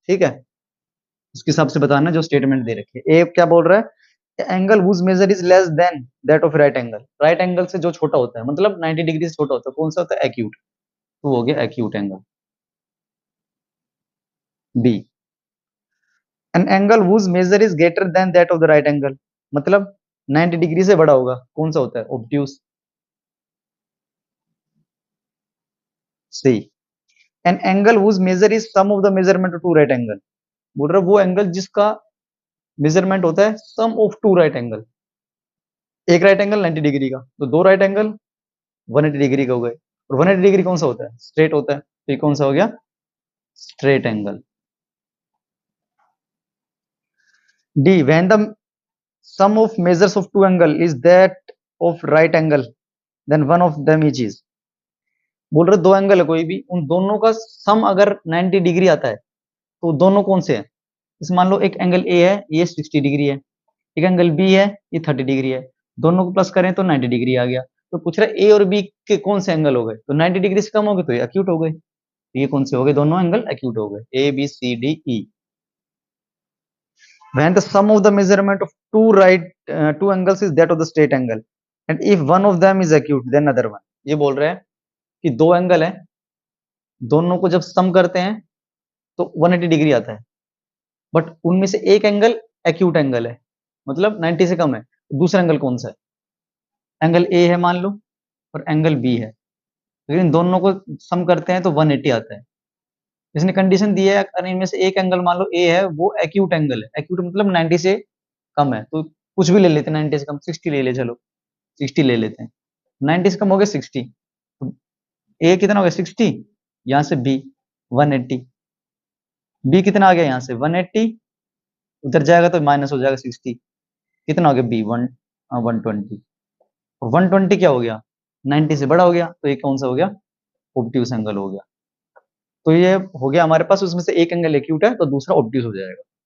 ठीक है, उसके हिसाब से बताना जो स्टेटमेंट दे रखी है। ए क्या बोल रहा है, angle whose measure is less than that of right angle, right angle से जो छोटा होता है, मतलब 90 डिग्री से छोटा होता है, कौन सा होता है, एक्यूट, तो हो गया acute angle. B, an angle whose measure is greater than that of the right angle, मतलब 90 डिग्री से बड़ा होगा, कौन सा होता है, obtuse. C, an angle whose measure is sum of the measurement of two right angle, बोल रहा है वो एंगल जिसका मेजरमेंट होता है sum of two right angle, एक राइट एंगल 90 डिग्री का, तो दो राइट एंगल 180 डिग्री का हो गए, और 180 डिग्री कौन सा होता है, स्ट्रेट होता है, तो ये कौन सा हो गया, straight angle. D, when the sum of measures of two angle is that of right angle then one of them is, बोल रहे दो एंगल है कोई भी, उन दोनों का सम अगर 90 डिग्री आता है तो दोनों कौन से हैं, इस मान लो एक एंगल ए है ये 60 डिग्री है, एक एंगल बी है ये 30 डिग्री है, दोनों को प्लस करें तो 90 डिग्री आ गया, तो पूछ रहा है ए और बी के कौन से एंगल हो गए, तो 90 डिग्री से कम हो गए तो ये एक्यूट हो गए, तो ये कौन से हो गए, दोनों एंगल एक्यूट हो गए, A B C D E. when the sum of the measurement of two angles is that of the straight angle and if one of them is acute then other one, ये बोल रहे हैं कि दो angle है, दोनों को जब सम करते हैं तो 180 डिग्री आता है, बट उनमें से एक एंगल एक्यूट एंगल है, मतलब 90 से कम है, दूसरा एंगल कौन सा है, एंगल ए है मान लो और एंगल बी है, लेकिन दोनों को सम करते हैं तो 180 आता है, इसने कंडीशन दी है अगर इनमें से एक एंगल मान लो ए है वो एक्यूट एंगल है, एक्यूट मतलब 90 से कम है, तो कुछ भी ले लेते हैं, 90 से कम 60 ले ले, चलो 60 ले लेते हैं, 90 से कम हो गया 60, तो ए कितना हो गया 60, यहाँ से बी 180, बी कितना आ गया यहाँ से 180, उधर जाएगा तो माइनस हो जाएगा 60, कितना हो गया बी 120, 120 क्या हो गया 90 से बड़ा हो गया, तो ये कौन सा हो गया, ऑब्ट्यूस एंगल हो गया। तो ये हो गया हमारे पास, उसमें से एक एंगल एक्यूट है तो दूसरा ऑब्ट्यूस हो जाएगा।